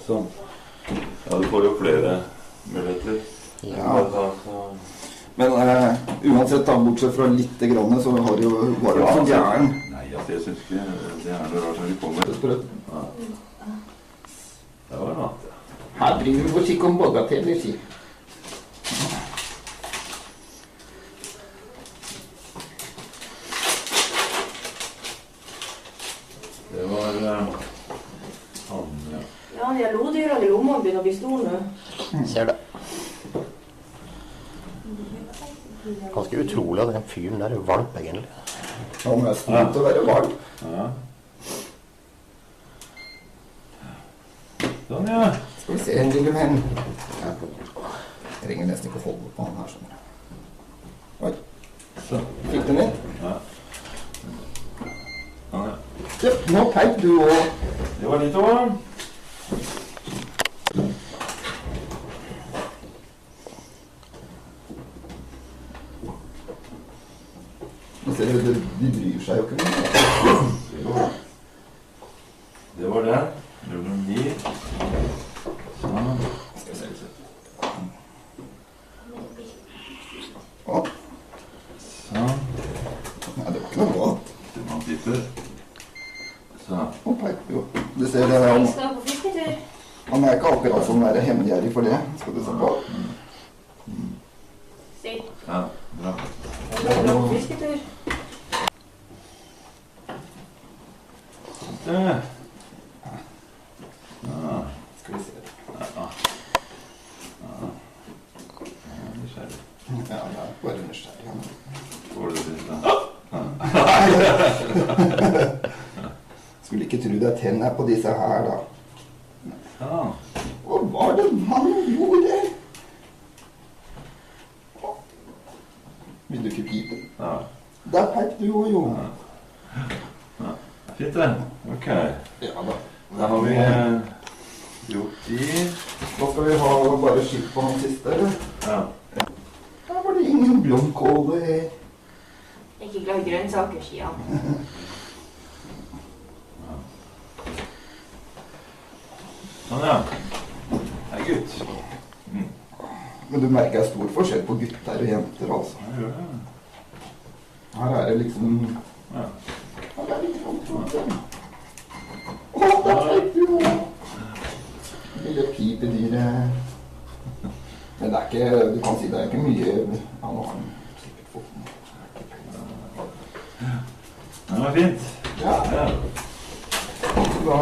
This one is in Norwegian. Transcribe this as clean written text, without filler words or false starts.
Sånn. Ja, du får jo flere muligheter. Ja. Men uansett da, bortsett fra litt grann, så har du jo bare så gæren. Nei, altså, jeg synes ikke det er noe rart når de kommer. Ja. Det var noe annet, ja. Her driver vi på kikk om bagateller, sier. Det var han, ja. Ja, de er lodyrene i rommet begynner å bli store nå. Ser det. Ganske utrolig at den fyren der er valp, egentlig. Han er stort å være valp. Ja. Sånn, ja. Skal vi se, lille venn. Jeg ringer nesten ikke å holde på han her, skjønner du. Oi. Så. Fikk den inn? Ja. Sånn, ja. Ja, nå peip du og... Det var de to. Nå ser du, de bryr seg jo ikke noe. Det var det. Nummer 9. Sånn. Skal vi se litt. Å. Sånn. Nei, det var ikke noe godt. Det man tipper. Sånn. Å, peip jo. Du ser det, han, Vi skal på fisketur. han er ikke akkurat sånn der hemmeliggjerrig for det. Skal du se på. Si. Ja, bra. Vi skal på fisketur. Det. Ja. Skal vi se. Ja. Ja. Ja, nysgjerrig. Ja, jeg er bare nysgjerrig. Får du det siste? Ja. Skulle ikke tro det er tenner på disse her, da. Ja. Hva var det man gjorde? Å. Vil du ikke pipe? Ja. Der peip du jo. Ja. Fint det. Ok. Ja da. Da har vi gjort de. Da skal vi ha bare skilt på den siste, eller? Ja. Der var det ingen blomkål i. Ikke glad i grønnsaker, sier han. Sånn, ja. Hei, gutt. Men du merker jeg stor forskjell på gutter og jenter, altså. Ja, gjør det. Her er det liksom... Ja. Ja, det er litt sånn, tror jeg. Å, der peip du jo. Lille pipedyret. Men det er ikke, du kan si det er ikke mye... Ja, nå har han sikkert fått den. Det var fint. Ja. Ja. Da